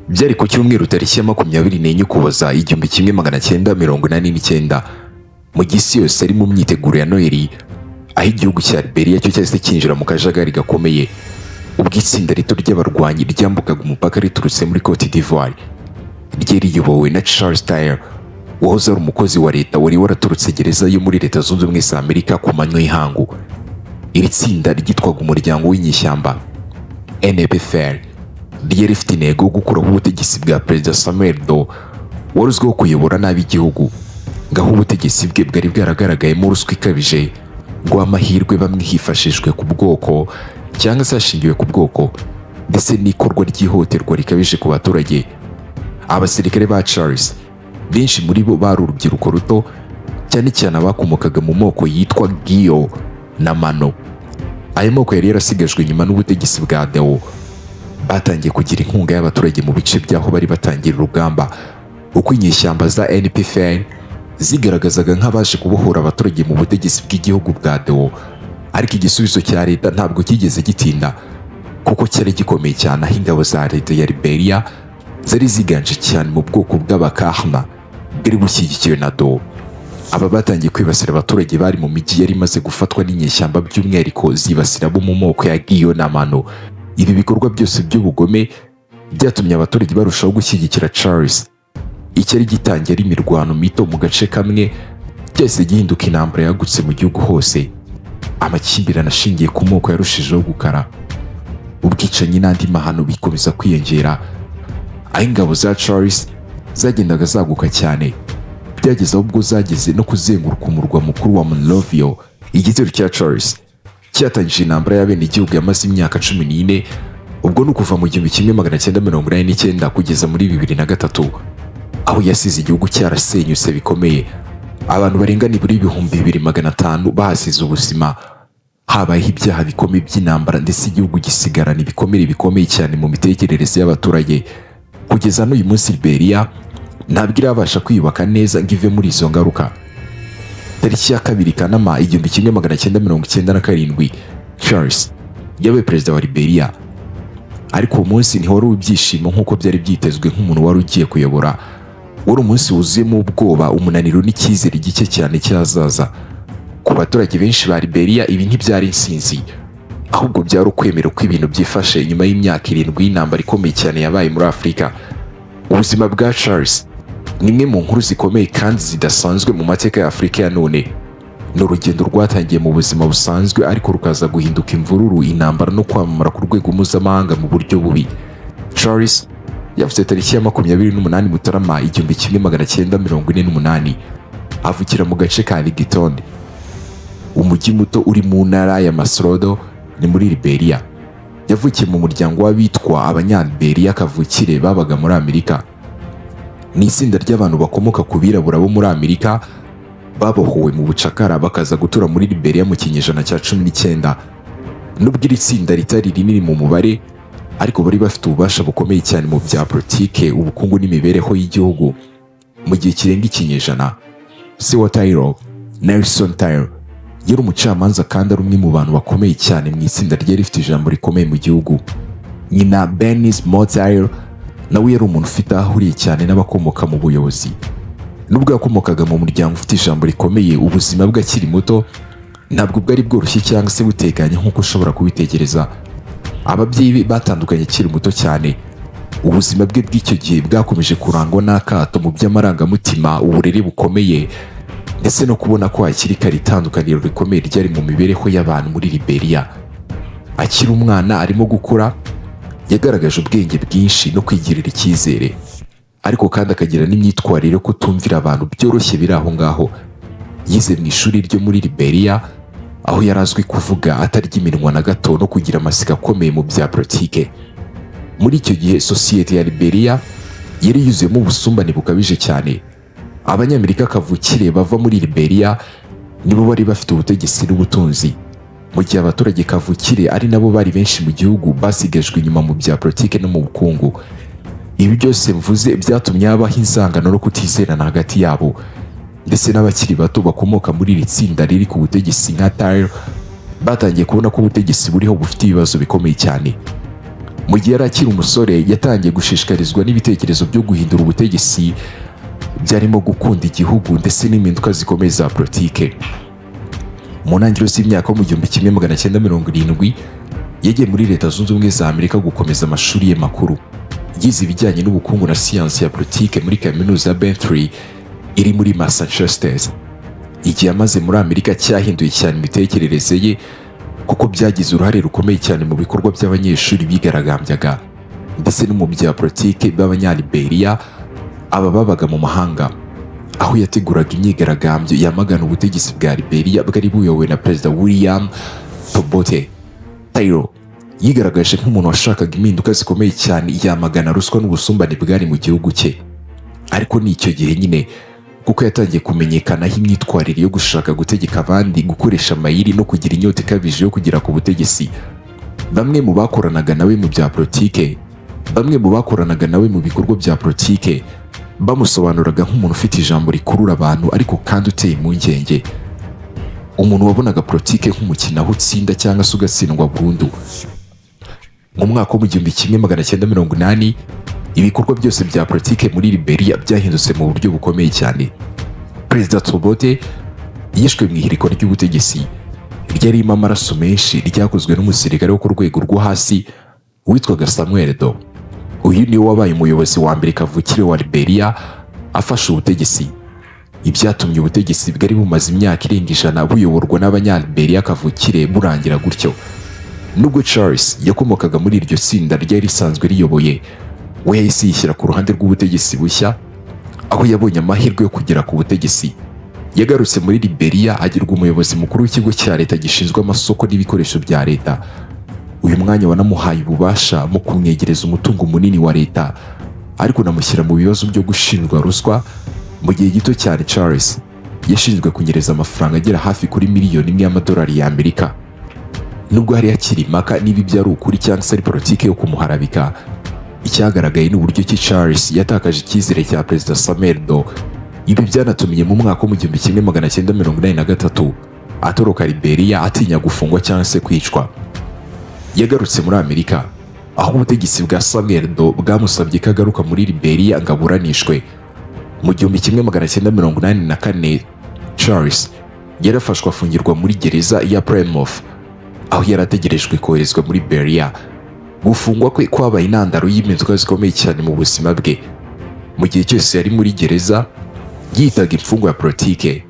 Byari ku cyumweru tariki ya 24 Ukuboza 1989 mu gisi yose ari mu myiteguro ya Noheli, aho igihugu cya Liberia cyo cyahise kinjira mu kajagari gakomeye ubwo itsinda rito ry'abarwanyi ryambukaga umupaka riturutse muri Cote d'Ivoire ryari riyobowe na Charles Taylor, wahoze ari umukozi wa leta wari waraturutse gereza yo muri Leta Zunze Ubumwe za Amerika ku manywa y'ihangu. Iri tsinda ryitwaga umuryango w'inyeshyamba NPFL ryari rifite intego yo gukuraho ubutegetsi bwa Perezida Samuel Doe wari uzwiho kuyobora nabi igihugu, ngaho ubutegetsi bwe bwari bwaragaragayemo ruswa ikabije ngo amahirwe bamwe hifashishwe ku bwoko cyangwa se hashingiwe ku bwoko, ndetse n'ikorwa ry'ihohoterwa rikabije ku baturage. Abasirikare ba Charles benshi muri bo bari urubyiruko ruto, cyane cyane abakomokaga mu moko yitwa Giyo na Mano. Aya moko yari yarasigajwe nyuma n'ubutegetsi bwa Deo. Batangiye kugira inkunga y'abaturage mu bice by'aho bari batangira urugamba, uko inyeshyamba za NPFL zigaragazaga nk'abaje kubohora abaturage mu butegetsi bw'igihugu bwa Deo. Ariko igisubizo cya leta ntabwo kigeze gitinda, kuko cyari gikomeye cyane, aho ingabo za leta ya Liberia zari ziganje cyane mu bwoko bw'abakahma bwari bushyigikiwe na Deo. Aba batangiye kwibasira abaturage bari mu mijyi yari imaze gufatwa n'inyeshyamba, by'umwihariko zibasira abo mu moko ya Giyo na Mano. Ibi bikorwa byose by'ubugome byatumye abaturage barushaho gushyigikira Charles. Icyari gitangiye ari imirwano mito mu gace kamwe cyahise gihinduka intambara yagutse mu gihugu hose. Amakimbirane ashingiye ku moko yarushijeho gukara, ubwicanyi n'andi mahano bikomeza kwiyongera, aho ingabo za Charles zagendaga zaguka cyane, byageze aho ubwo zageze no kuzenguruka umurwa mukuru wa Monrovia. Igitero cya Charles cyatangije intambara y'abene igihugu yamaze imyaka 14, ubwo ni ukuva mu 1989 kugeza muri 2003, aho yasize igihugu cyarasenyutse bikomeye. Abantu barenga nibura 2500 bahasize ubuzima, habayeho ibyaha bikomeye by'intambara, ndetse igihugu gisigarana ibikomere bikomeye cyane mu mitekerereze y'abaturage. Kugeza n'uyu munsi Liberia ntabwo irabasha kwiyubaka neza ngo ive muri izo ngaruka. Tariki ya 2 Kanama 1997 Charles yabaye perezida wa Liberia, ariko uwo munsi ntiwari uw'ibyishimo nk'uko byari byitezwe nk'umuntu wari ugiye kuyobora. Wari umunsi wuzuyemo ubwoba, umunaniro n'icyizere gike cyane cyazaza. Ku baturage benshi ba Liberia ibi ntibyari insinzi, ahubwo byari ukwemera ko ibintu byifashe nyuma y'imyaka 7 y'intambara ikomeye cyane yabaye muri Afurika. Ubuzima bwa Charles ni imwe mu nkuru zikomeye kandi zidasanzwe mu mateka ya Afurika ya none. Ni urugendo rwatangiye mu buzima busanzwe, ariko rukaza guhinduka imvururu, intambara no kwamamara ku rwego mpuzamahanga mu buryo bubi. Charles yavuze tariki ya 28 Mutarama 1948, avukira mu gace ka Ligiton, umujyi muto uri mu ntara ya Masrodo ni muri Liberia. Yavukiye mu muryango w'abitwa abanyaliberia kavukire babaga muri Amerika. Ni itsinda ry'abantu bakomoka ku birabura bo muri Amerika babohowe mu bucakara bakaza gutura muri Liberia mu kinyejana cya 19. Nubwo iri tsinda ritari rinini mu mubare, ariko bari bafite ububasha bukomeye cyane mu bya politike, ubukungu n'imibereho y'igihugu mu gihe kirenga ikinyejana. Se wa Taylor, Nelson Taylor, yari umucamanza kandi ari umwe mu bantu bakomeye cyane mu itsinda ryari rifite ijambo rikomeye mu gihugu. Nyina Bernice Taylor nawe yari umuntu ufite aho ahuriye cyane n'abakomoka mu buyobozi. Nubwo yakomokaga mu muryango ufite ijambo rikomeye, ubuzima bwe akiri muto ntabwo bwari bworoshye cyangwa se butekanye nk'uko ushobora kubitekereza. Ababyeyi be batandukanye akiri muto cyane. Ubuzima bwe bw'icyo gihe bwakomeje kurangwa n'akato mu by'amarangamutima, uburere bukomeye, ndetse no kubona ko hakiri kare itandukaniro rikomeye ryari mu mibereho y'abantu muri Liberia. Akiri umwana arimo gukura, yagaragaje ubwenge bwinshi no kwigirira icyizere, ariko kandi akagira n'imyitwarire yo kutumvira abantu byoroshye biri aho ngaho. Yize mu ishuri ryo muri Liberia, aho yari azwi kuvuga atarya iminwa na gato no kugira amasika akomeye mu bya politike. Muri icyo gihe sosiyete ya Liberia yari yuzuyemo ubusumbane bukabije cyane. Abanyamerika kavukire bava muri Liberia nibo bari bafite ubutegetsi n'ubutunzi, mu gihe abaturage kavukire ari nabo bari benshi mu gihugu basigajwe inyuma mu bya politike no mu bukungu. Ibi byose mvuze byatumye habaho inzangano no kutizerana hagati yabo, ndetse n'abakiri bato bakomoka muri iri tsinda riri ku butegetsi nka Taylor batangiye kubona ko ubutegetsi buriho bufite ibibazo bikomeye cyane. Mu gihe yari akiri umusore yatangiye gushishikarizwa n'ibitekerezo byo guhindura ubutegetsi byarimo gukunda igihugu ndetse n'impinduka zikomeye za politike. Mu ntangiriro z'imyaka mu 1970 yagiye muri Leta Zunze Ubumwe za Amerika gukomeza amashuri ye makuru. Yize ibijyanye n'ubukungu na siyansi ya politike muri kaminuza ya Bentley iri muri Massachusetts. Igihe yamaze muri Amerika cyahinduye cyane imitekerereze ye kuko byagize uruhare rukomeye cyane mu bikorwa by'abanyeshuri bigaragambyaga ndetse no mu bya politike b'abanyaliberia aba babaga mu mahanga, aho yateguraga imyigaragambyo yamagana ubutegetsi bwa Liberia bwari buyobowe na Perezida William Tobote. Taylor yigaragaje nk'umuntu washakaga impinduka zikomeye cyane, yamagana ruswa n'ubusumbane bwari mu gihugu cye. Ariko ni icyo gihe nyine kuko yatangiye kumenyekanaho imyitwarire yo gushaka gutegeka abandi, gukoresha amayeri no kugira inyota ikabije yo kugera ku butegetsi. Bamwe mu bakoranaga nawe mu bya politike, bamwe mu bakoranaga nawe mu bikorwa bya politike bamusobanuraga nk'umuntu ufite ijambo rikurura abantu ariko kandi uteye impungenge. Umuntu wabonaga politike nk'umukino aho utsinda cyangwa se ugatsindwa burundu. Mu mwaka wa 1980 ibikorwa byose bya politike muri Liberia byahindutse mu buryo bukomeye cyane. Perezida Tobote yishwe mu ihirikwa ry'ubutegetsi ryarimo amaraso menshi ryakozwe n'umusirikare wo ku rwego rwo hasi witwaga Samuel Do. Uyu niwe wabaye umuyobozi wa mbere kavukire wa Liberia afashe ubutegetsi. Ibyatumye ubutegetsi bwari bumaze imyaka irenga 100 buyoborwa n'abanyaliberia kavukire burangira gutyo. Nubwo Charles yakomokaga muri iryo tsinda ryari risanzwe riyoboye, we yahise yishyira ku ruhande rw'ubutegetsi bushya, aho yabonye amahirwe yo kugera ku butegetsi. Yagarutse muri Liberia agirwa umuyobozi mukuru w'ikigo cya leta gishinzwe amasoko n'ibikoresho bya leta. Uyu mwanya wanamuhaye ububasha mu kumwegereza umutungo munini wa leta, ariko namushyira mu bibazo byo gushinjwa ruswa. Mu gihe gito cyane Charles yashinzwe kunyereza amafaranga agera hafi kuri miliyoni 1 y'amadolari y'Amerika. Nubwo hari hakiri impaka niba byari ukuri cyangwa se ari politike yo kumuharabika, icyagaragaye n'uburyo ki Charles yatakaje icyizere cya Perezida Samuel Do. Ibi byanatumye mu mwaka wa 1983 atoroka Liberia atinya gufungwa cyangwa se kwicwa. Yagarutse muri Amerika, aho ubutegetsi bwa Samuel Do bwamusabye ko agaruka muri Liberia ngo aburanishwe. Mu 1984 Charles yarafashwe afungirwa muri gereza ya Plymouth, aho yarategerejwe koherezwa muri Liberia. Gufungwa kwe kwabaye intandaro y'impinduka zikomeye cyane mu buzima bwe. Mu gihe cyose yari muri gereza yitaga imfungwa ya politike,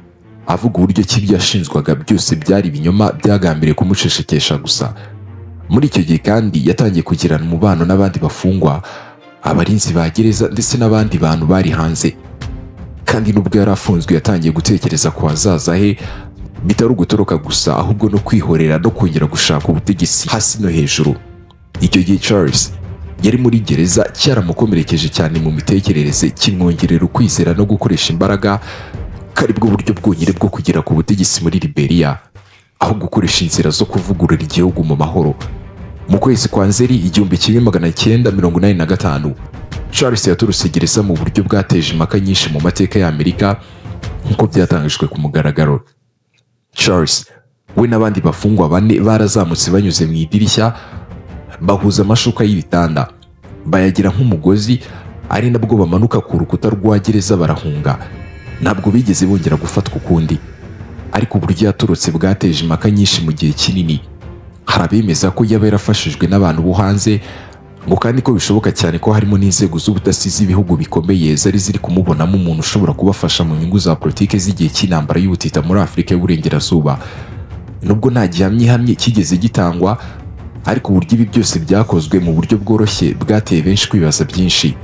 avuga uburyo ki byashinjwaga byose byari ibinyoma byagambiriye kumucecekesha gusa. Muri icyo gihe kandi yatangiye kugirana umubano n'abandi bafungwa, abarinzi ba gereza ndetse n'abandi bantu bari hanze. Kandi nubwo yari afunzwe yatangiye gutekereza ku hazaza he, bitari ugutoroka gusa ahubwo no kwihorera no kongera gushaka ubutegetsi hasi no hejuru. Icyo gihe Charles yari muri gereza cyaramukomerekeje cyane mu mitekerereze, kimwongerera ukwizera no gukoresha imbaraga, kari bwo buryo bwonyine bwo kugera ku butegetsi muri Liberia, aho gukoresha inzira zo kuvugurura igihugu mu mahoro. Mu kwezi kwa Nzeri 1985 Charles yaturutse gereza mu buryo bwateje impaka nyinshi mu mateka y'Amerika nk'uko byatangajwe ku mugaragaro. Charles we n'abandi bafungwa 4 barazamutse banyuze mu idirishya, bahuza amashuka y'ibitanda, bayagira nk'umugozi, ari nabwo bamanuka ku rukuta rwa gereza barahunga. Ntabwo bigeze bongera gufatwa ukundi. Ariko uburyo yaturutse bwateje impaka nyinshi mu gihe kinini. Hari abemeza ko yaba yarafashijwe n'abantu bo hanze, ngo kandi ko bishoboka cyane ko harimo n'inzego z'ubutasi z'ibihugu bikomeye zari ziri kumubonamo umuntu ushobora kubafasha mu nyungu za politike z'igihe cy'intambara y'ubutita muri Afurika y'Uburengerazuba. Nubwo nta gihamya ihamye kigeze gitangwa, ariko uburyo ibi byose byakozwe mu buryo bworoshye bwateye benshi kwibaza byinshi.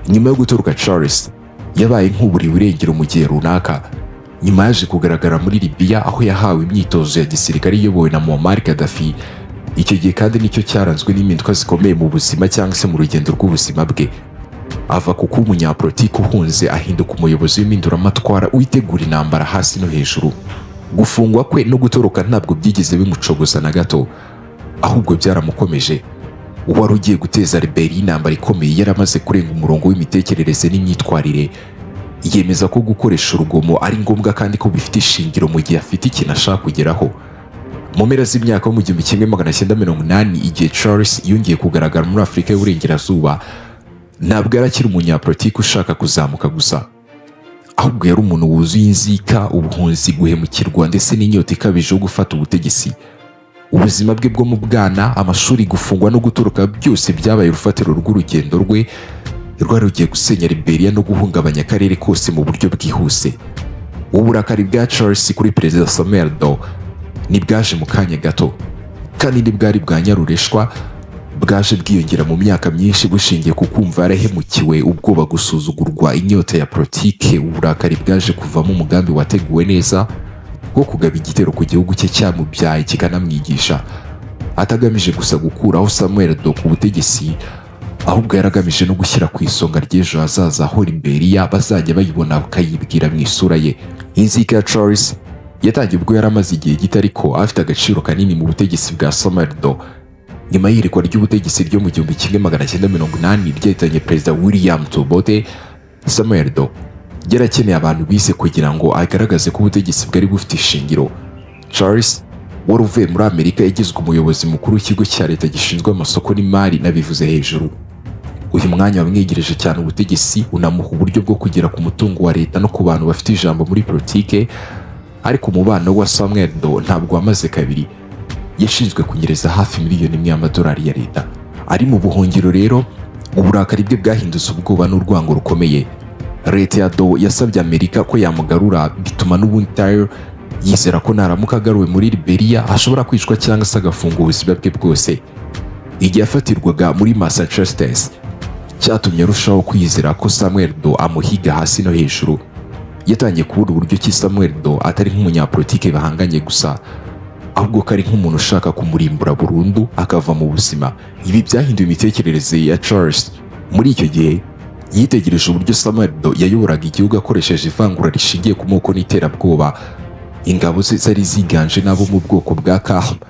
Nyuma yo gutoroka Charles yabaye nk'uburiwe irengero mu gihe runaka. Nyuma yaje kugaragara muri Libya, aho yahawe imyitozo ya gisirikare iyobowe na Muammar Gaddafi. Icyo gihe kandi nicyo cyaranzwe n'impinduka zikomeye mu buzima cyangwa se mu rugendo rw'ubuzima bwe. Ava ku kuba umunyapolitiki uhunze ahinduka umuyobozi w'impinduramatwara witegura intambara hasi no hejuru. Gufungwa kwe no gutoroka ntabwo byigeze bimucogoza na gato, ahubwo byaramukomeje. Uwari ugiye guteza Liberia intambara ikomeye yaramaze kurenga umurongo w'imitekerereze n'imyitwarire. Yemeza ko gukoresha urugomo ari ngombwa kandi ko bifite ishingiro mu gihe afite ikintu ashaka kugeraho. Mu mpera z'imyaka yo mu 1980 igihe Charles yongeye kugaragara muri Afurika y'Uburengerazuba, ntabwo yari akiri umunyapolitiki ushaka kuzamuka gusa, ahubwo yari umuntu wuzuye inzika, ubuhunzi, guhemukirwa ndetse n'inyota ikabije yo gufata ubutegetsi. Ubuzima bwe bwo mu bwana, amashuri, gufungwa no gutoroka byose byabaye urufatiro rw'urugendo rwe rwari rugiye gusenya Liberia no guhungabanya akarere kose mu buryo bwihuse. Uburakari bwa Charles kuri Perezida Samuel Doe ntibwaje mu kanya gato, kandi ntibwari bwa nyarureshwa, bwaje bwiyongera mu myaka myinshi bushingiye ku kumva yarahemukiwe, ubwoba, gusuzugurwa, inyota ya politike. Uburakari bwaje kuvamo umugambi wateguwe neza wo kugaba igitero ku gihugu cye cyamubyaye kikanamwigisha, atagamije gusa gukuraho Samuel Doe ku butegetsi, ahubwo yaragamije no gushyira ku isonga ry'ejo hazaza aho Liberia bazajya bayibona bakayibwira mu isura ye. Inzika ya Charles yatangiye ubwo yari amaze igihe gito, ariko afite agaciro kanini mu butegetsi bwa Samuel Doe. Nyuma y'irekwa ry'ubutegetsi ryo mu 1980 ryahitanye Perezida William Tobote, Samuel Doe yarakeneye abantu bize kugira ngo agaragaze ko ubutegetsi bwari bufite ishingiro. Charles wari uvuye muri Amerika yagizwe umuyobozi mukuru w'ikigo cya leta gishinzwe amasoko n'imari nabivuze hejuru. Uyu mwanya wamwegereje cyane ubutegetsi, unamuha uburyo bwo kugera ku mutungo wa leta no ku bantu bafite ijambo muri politike, ariko umubano wa Samuel Doe ntabwo wamaze kabiri. Yashinzwe kunyereza hafi miliyoni imwe y'amadolari ya leta. Ari mu buhungiro rero, uburakari bwe bwahindutse ubwoba n'urwango rukomeye. Leta ya Doe yasabye Amerika ko yamugarura, bituma n'ubundi Tyler yizera ko naramuka agaruwe muri Liberia ashobora kwicwa cyangwa se agafunga ubuzima bwe bwose. Igihe yafatirwaga muri Massachusetts cyatumye arushaho kwizera ko Samuel Doe amuhiga hasi no hejuru. Yatangiye kubura uburyo ki Samuel Doe atari nk'umunyapolitike bahanganye gusa, ahubwo ko ari nk'umuntu ushaka kumurimbura burundu akava mu buzima. Ibi byahinduye imitekerereze ya Charles. Muri icyo gihe yitegereje uburyo Samuel Doe yayoboraga igihugu akoresheje ivangura rishingiye ku moko n'iterabwoba. Ingabo ze zari ziganje n'abo mu bwoko bwa Kahba,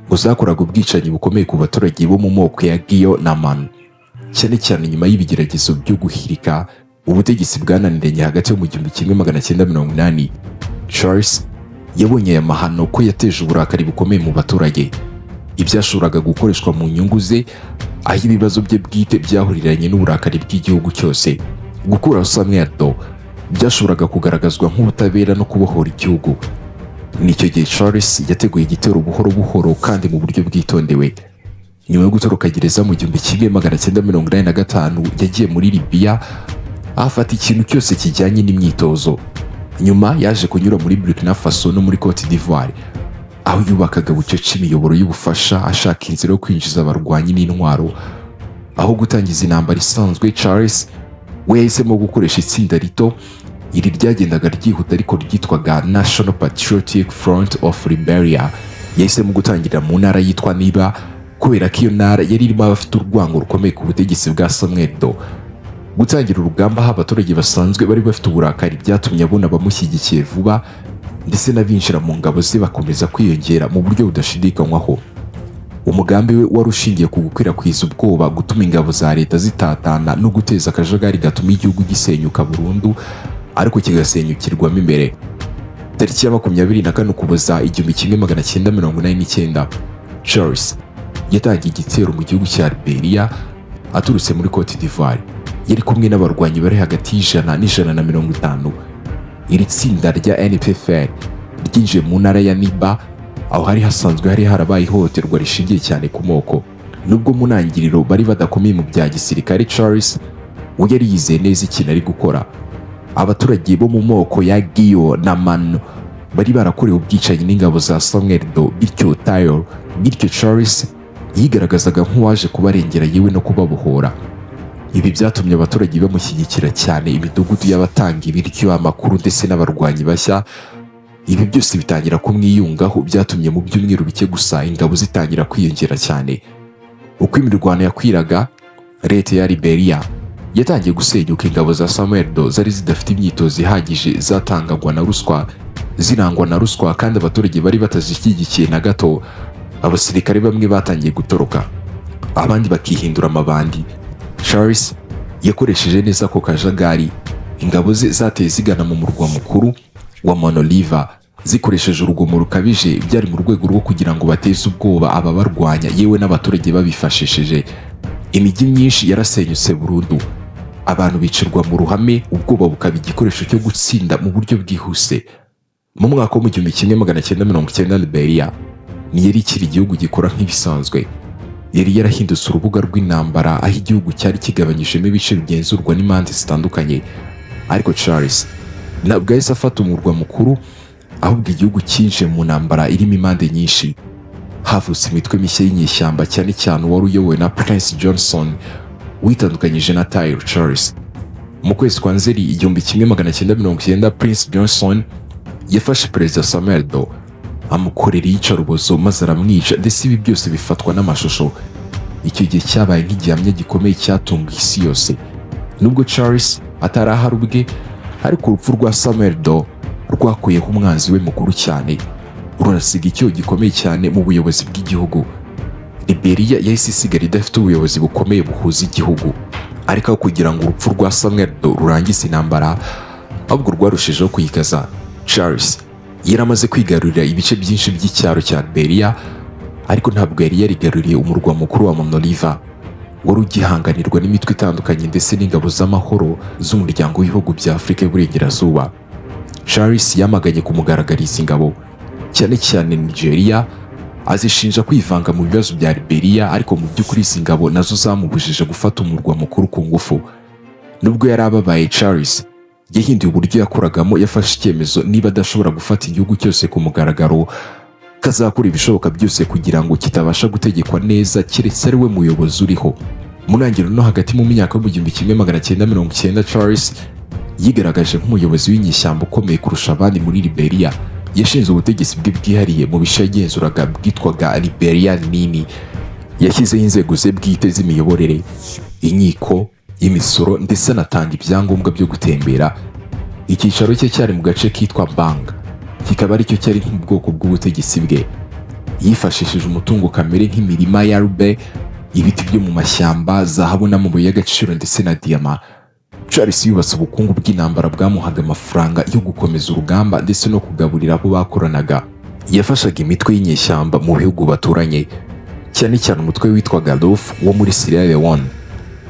ngo zakoraga ubwicanyi bukomeye ku baturage bo mu moko ya Giyo na Man, cyane cyane nyuma y'ibigeragezo byo guhirika ubutegetsi bwananiranye hagati yo mu 1980. Charles yabonye aya mahano ko yateje uburakari bukomeye mu baturage, ibyashoboraga gukoreshwa mu nyungu ze, aho ibibazo bye bwite byahuriranye n'uburakari bw'igihugu cyose. Gukuraho Samuel Doe byashoboraga kugaragazwa nk'ubutabera no kubohora igihugu. Nicyo gihe Charles yateguye igitero buhoro buhoro kandi mu buryo bwitondewe. Nyuma yo gutoroka gereza mu 1985 yagiye muri Libya afata ikintu cyose kijyanye n'imyitozo. Nyuma yaje kunyura muri Burkina Faso no muri Cote d'Ivoire, aho yubakaga bucece imiyoboro y'ubufasha ashaka inzira yo kwinjiza abarwanyi n'intwaro. Aho gutangiza intambara isanzwe, Charles we yahisemo gukoresha itsinda rito. Iri ryagendaga ryihuta ariko ryitwaga National Patriotic Front of Liberia. Yahisemo gutangirira mu ntara yitwa Niba, kubera ko iyo ntara yari irimo abafite urwango rukomeye ku butegetsi bwa Samuel Doe. Gutangira urugamba aho abaturage basanzwe bari bafite uburakari byatumye abona abamushyigikiye vuba, ndetse n'abinjira mu ngabo ze bakomeza kwiyongera mu buryo budashidikanywaho. Umugambi we wari ushingiye ku gukwirakwiza ubwoba, gutuma ingabo za leta zitatana no guteza akajagari gatuma igihugu gisenyuka burundu, ariko kigasenyukirwamo imbere. Tariki ya 24 Ukuboza 1989, Charles yatangiye igitero mu gihugu cya Liberia aturutse muri Cote d'Ivoire. Yari kumwe n'abarwanyi bari hagati y'ijana n'ijana na 50. Iri tsinda rya NPFL ryinjiye mu ntara ya Niba, aho hari hasanzwe hari harabaye ihohoterwa rishingiye cyane ku moko. Nubwo mu ntangiriro bari badakomeye mu bya gisirikare, Charles we yari yizeye neza ikintu ari gukora. Abaturage bo mu moko ya Giyo na Man bari barakorewe ubwicanyi n'ingabo za Samuel Doe, bityo Charles yigaragazaga nk'uwaje kubarengera yewe no kubabohora. Ibi byatumye abaturage bamushyigikira cyane, imidugudu y'abatanga ibiryo, amakuru ndetse n'abarwanyi bashya. Ibi byose bitangira kumwiyungaho, byatumye mu byumweru bike gusa ingabo zitangira kwiyongera cyane. Uko imirwano yakwiraga, leta ya Liberia yatangiye gusenyuka. Ingabo za Samuel Doe zari zidafite imyitozo ihagije, zatangagwa na ruswa, zirangwa na ruswa, kandi abaturage bari batazishyigikiye na gato. Abasirikare bamwe batangiye gutoroka, abandi bakihindura amabandi. Charles yakoresheje neza ko kajagari. Ingabo ze zateye zigana mu murwa mukuru wa Monoliva, zikoresheje urugomo rukabije, byari mu rwego rwo kugira ngo bateze ubwoba ababarwanya yewe n'abaturage babifashishije. Imijyi myinshi yarasenyutse burundu, abantu bicirwa mu ruhame, ubwoba bukaba igikoresho cyo gutsinda mu buryo bwihuse. Mu mwaka wo 1990 Liberia yari ikiri igihugu gikora nk'ibisanzwe. Yari yarahindutse urubuga rw'intambara, aho igihugu cyari kigabanyijemo ibice bigenzurwa n'impande zitandukanye. Ariko Charles ntabwo yahise afata umurwa mukuru, ahubwo igihugu cyinjiye mu ntambara irimo impande nyinshi. Havutse imitwe mishya y'inyeshyamba, cyane cyane wari uyobowe na Prince Johnson witandukanyije na Tyler Charles. Mu kwezi kwa Nzeri 1990 Prince Johnson yafashe Perezida Samuel Doe amukorera iyicarubozo maze aramwica, ndetse ibi byose bifatwa n'amashusho. Icyo gihe cyabaye nk'igihamya gikomeye cyatunguye isi yose. Nubwo Charles atari ahari ubwe, ariko urupfu rwa Samuel Doe rwakuyeho umwanzi we mukuru cyane, rurasiga icyo gikomeye cyane mu buyobozi bw'igihugu. Liberia yahise isigara idafite ubuyobozi bukomeye buhuza igihugu. Ariko aho kugira ngo urupfu rwa Samuel Doe rurangize intambara, ahubwo rwarushijeho kuyikaza. Charles yaramaze kwigarurira ibice byinshi by'icyaro cya Liberia, ariko ntabwo yari yarigaruriye umurwa mukuru wa Monrovia, wari ugihanganirwa n'imitwe itandukanye ndetse n'ingabo z'amahoro z'umuryango w'ibihugu bya Afurika y'Uburengerazuba. Charles yamaganye kumugaragariza ingabo, cyane cyane Nigeria, azishinja kwivanga mu bibazo bya Liberia, ariko mu by'ukuri izi ngabo nazo zamubujije gufata umurwa mukuru ku ngufu. Nubwo yari ababaye, Charles yahinduye uburyo yakoragamo. Yafashe icyemezo, niba adashobora gufata igihugu cyose ku mugaragaro, kazakora ibishoboka byose kugira ngo kitabasha gutegekwa neza keretse ari we muyobozi uriho. Mu ntangiriro no hagati mu myaka yo 1990 Charles yigaragaje nk'umuyobozi w'inyeshyamba ukomeye kurusha abandi muri Liberia. Yashinze ubutegetsi bwe bwihariye mu bice yagenzuraga bwitwaga Liberia nini. Yashyizeho inzego ze bwite z'imiyoborere, inkiko, imisoro, ndetse anatanga ibyangombwa byo gutembera. Icyicaro cye cyari mu gace kitwa Banga, kikaba aricyo cyari nk'ubwoko bw'ubutegetsi bwe. Yifashishije umutungo kamere nk'imirima ya rube, ibiti byo mu mashyamba, zahabu n'amabuye y'agaciro ndetse na diyama. Charles yubatse ubukungu bw'intambara bwamuhaga amafaranga yo gukomeza urugamba ndetse no kugaburira abo bakoranaga. Yafashaga imitwe y'inyeshyamba mu bihugu baturanye, cyane cyane umutwe witwaga Lof wo muri Sierra Leone,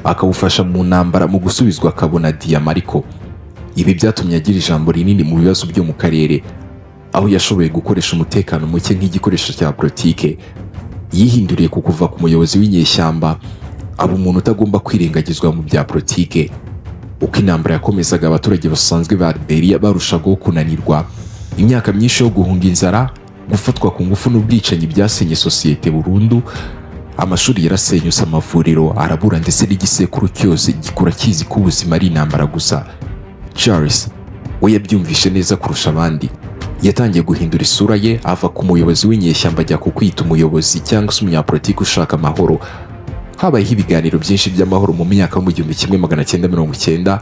akawufasha mu ntambara mu gusubizwa akabona diyama. Ariko ibi byatumye agira ijambo rinini mu bibazo byo mu karere, aho yashoboye gukoresha umutekano muke nk'igikoresho cya politike. Yihinduriye ku kuva ku muyobozi w'inyeshyamba aba umuntu utagomba kwirengagizwa mu bya politike. Uko intambara yakomezaga, abaturage basanzwe ba Liberia barushagaho kunanirwa. Imyaka myinshi yo guhunga inzara, gufatwa ku ngufu n'ubwicanyi byasenye sosiyete burundu. Amashuri yarasenyutse, amavuriro arabura, ndetse n'igisekuru cyose gikura kizi ko ubuzima ari intambara gusa. Charles we yabyumvishe neza kurusha abandi. Yatangiye guhindura isura ye, ava ku muyobozi w'inyeshyamba ajya ku kwita umuyobozi cyangwa se umunyapolitiki ushaka amahoro. Habayeho ibiganiro byinshi by'amahoro mu myaka yo 1990,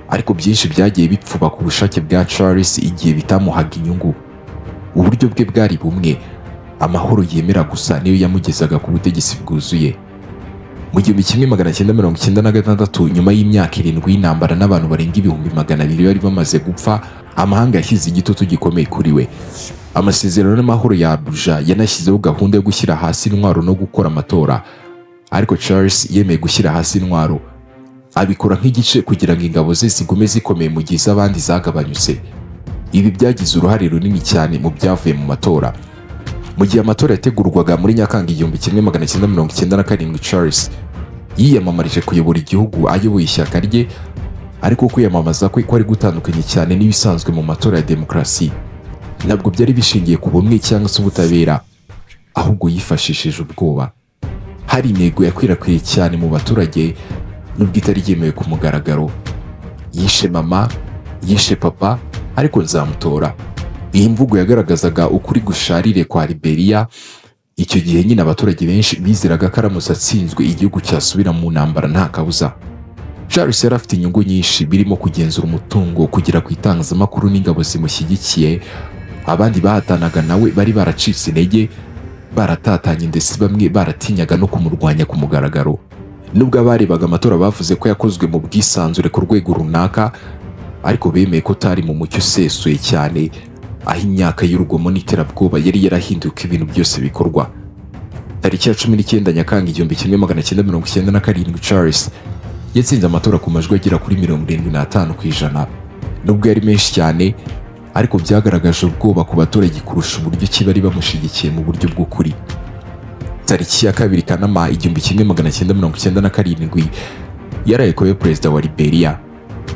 ariko byinshi byagiye bipfuba ku bushake bwa Charles igihe bitamuhaga inyungu. Uburyo bwe bwari bumwe, amahoro yemera gusa niyo yamugezaga ku butegetsi bwuzuye. Mu 1996, nyuma y'imyaka 7 y'intambara n'abantu barenga 200,000 bari bamaze gupfa, amahanga yashyize igitutu gikomeye kuri we. Amasezerano n'amahoro ya Abuja yanashyizeho gahunda yo gushyira hasi intwaro no gukora amatora. Ariko Charles yemeye gushyira hasi intwaro, abikora nk'igice kugira ngo ingabo ze zigume zikomeye mu gihe iz'abandi zagabanyutse. Ibi byagize uruhare runini cyane mu byavuye mu matora. Mu gihe amatora yategurwaga muri Nyakanga 1997, Charles yiyamamarije kuyobora igihugu ayoboye ishyaka rye, ariko kwiyamamaza kwe kwari gutandukanye cyane n'ibisanzwe mu matora ya demokarasi. Ntabwo byari bishingiye ku bumwe cyangwa se ubutabera, ahubwo yifashishije ubwoba. Hari intego yakwirakwiriye cyane mu baturage, nubwo itari yemewe ku mugaragaro. Yishe mama, yishe papa, ariko nzamutora. Iyi mvugo yagaragazaga ukuri gusharire kwa Liberia. Icyo gihe nyine abaturage benshi bizeraga ko aramutse atsinzwe igihugu cyasubira mu ntambara nta kabuza. Charles yari afite inyungu nyinshi, birimo kugenzura umutungo, kugera ku itangazamakuru n'ingabo zimushyigikiye. Abandi bahatanaga nawe bari baracitse intege, baratatanye, ndetse bamwe baratinyaga no kumurwanya ku mugaragaro. Nubwo abarebaga amatora bavuze ko yakozwe mu bwisanzure ku rwego runaka, ariko bemeye ko tari mu mucyo usesuye cyane. aho imyaka y'urugomo n'iterabwoba yari yarahinduye uko ibintu byose bikorwa. Tariki ya 19 Nyakanga 1997 Charles yatsinze amatora ku majwi agera kuri 75%. Nubwo yari menshi cyane, ariko byagaragaje ubwoba ku baturage kurusha uburyo ki bari bamushigikiye mu buryo bw'ukuri. Tariki ya 2 Kanama 1997 yaraye kuba perezida wa Liberia.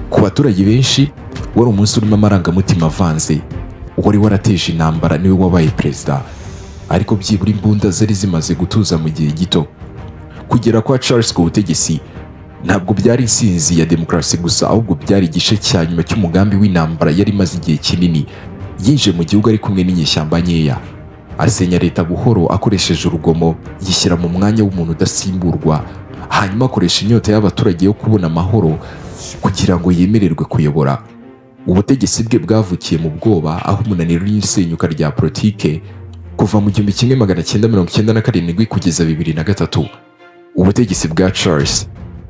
Ku baturage benshi wari umunsi urimo amarangamutima avanze. Wari warateje intambara niwe wabaye perezida, ariko byibura imbunda zari zimaze gutuza mu gihe gito. Kugera kwa Charles ku butegetsi ntabwo byari insinzi ya demokarasi gusa, ahubwo byari igice cya nyuma cy'umugambi w'intambara yari imaze igihe kinini. Yinjiye mu gihugu ari kumwe n'inyeshyamba nkeya, asenya leta buhoro akoresheje urugomo, yishyira mu mwanya w'umuntu udasimburwa, hanyuma akoresha inyota y'abaturage yo kubona amahoro kugira ngo yemererwe kuyobora. Ubutegetsi bwe bwavukiye mu bwoba, aho umunaniro n'isenyuka rya politike kuva mu 1997 kugeza 2003. Ubutegetsi bwa Charles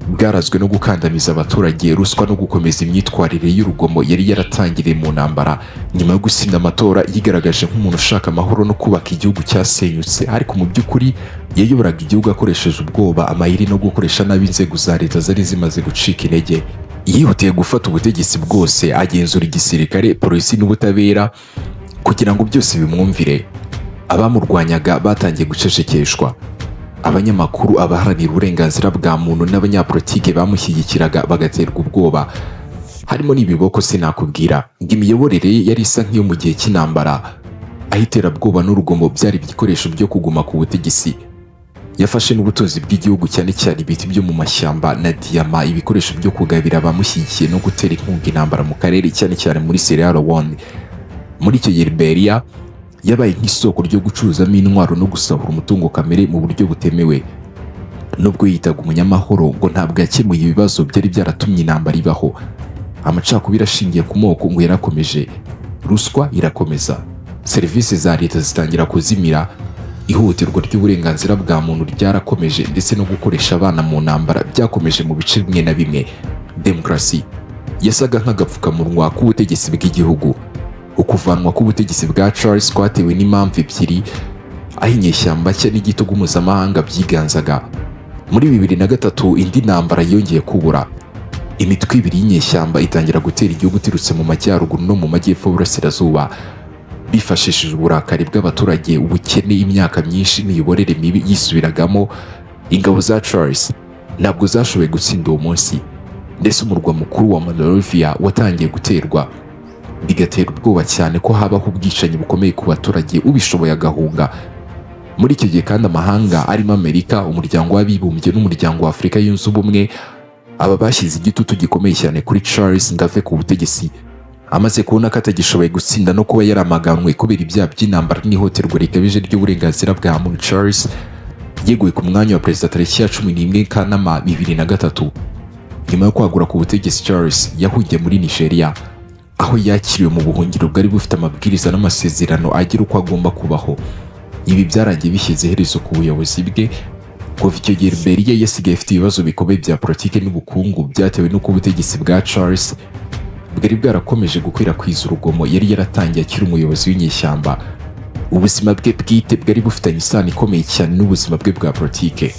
bwarazwe no gukandamiza abaturage, ruswa no gukomeza imyitwarire y'urugomo yari yaratangiriye mu ntambara. Nyuma yo gutsinda amatora yigaragaje nk'umuntu ushaka amahoro no kubaka igihugu cyasenyutse, ariko mu by'ukuri yayoboraga igihugu akoresheje ubwoba, amayeri no gukoresha nabi inzego za leta zari zimaze gucika intege. Yihutiye gufata ubutegetsi bwose, agenzura igisirikare, polisi n'ubutabera kugira ngo byose bimwumvire. Abamurwanyaga batangiye gucecekeshwa. Abanyamakuru, abaharanira uburenganzira bwa muntu n'abanyapolitike bamushyigikiraga bagaterwa ubwoba. Harimo n'ibiboko sinakubwira. Imiyoborere ye yari isa nk'iyo mu gihe cy'intambara, aho iterabwoba n'urugomo byari ibikoresho byo kuguma ku butegetsi. Yafashe n'ubutunzi bw'igihugu, cyane cyane ibiti byo mu mashyamba na diyama, ibikoresho byo kugabira abamushyigikiye no gutera inkunga intambara mu karere, cyane cyane muri Sierra Leone. Muri icyo gihe Liberia yabaye nk'isoko ryo gucuruzamo intwaro no gusahura umutungo kamere mu buryo butemewe. Nubwo yitaga umunyamahoro, ngo ntabwo yakemuye ibibazo byari byaratumye intambara ibaho. Amacakubiri ashingiye ku moko ngo yarakomeje, ruswa irakomeza, serivisi za leta zitangira kuzimira, ihohoterwa ry'uburenganzira bwa muntu ryarakomeje, ndetse no gukoresha abana mu ntambara byakomeje mu bice bimwe na bimwe. Demokarasi yasaga nk'agapfukamunwa k'ubutegetsi bw'igihugu. Ukuvanwa k'ubutegetsi bwa Charles kwatewe n'impamvu ebyiri, aho inyeshyamba nshya n'igitugu mpuzamahanga byiganzaga. Muri 2003 indi ntambara yongeye kubura. Imitwe ibiri y'inyeshyamba itangira gutera igihugu iturutse mu majyaruguru no mu majyepfo y'uburasirazuba, bifashishije uburakari bw'abaturage, ubukene, imyaka myinshi n'imiyoborere mibi yisubiragamo. Ingabo za Charles ntabwo zashoboye gutsinda uwo munsi, ndetse umurwa mukuru wa Monrovia watangiye guterwa, bigatera ubwoba cyane ko habaho ubwicanyi bukomeye ku baturage, ubishoboye agahunga. Muri icyo gihe kandi amahanga arimo Amerika, umuryango w'abibumbye n'umuryango wa Afurika yunze ubumwe, aba bashyize igitutu gikomeye cyane kuri Charles ngo ave ku butegetsi. Amaze kubona ko atagishoboye gutsinda no kuba yaramaganwe kubera ibyaha by'intambara n'ihohoterwa rikabije ry'uburenganzira bwa muntu, Charles yeguye ku mwanya wa perezida tariki ya 11 Kanama 2003. Nyuma yo kwagura ku butegetsi, Charles yahungiye muri Nigeria, aho yakiriwe mu buhungiro bwari bufite amabwiriza n'amasezerano agira uko agomba kubaho. Ibi byarangiye bishyize iherezo ku buyobozi bwe. Kuva icyo gihe Liberia yasigaye ifite ibibazo bikomeye bya politike n'ubukungu, byatewe n'uko ubutegetsi bwa Charles bwari bwarakomeje gukwirakwiza urugomo yari yaratangiye akiri umuyobozi w'inyeshyamba. Ubuzima bwe bwite bwari bufitanye isano ikomeye cyane n'ubuzima bwe bwa politike.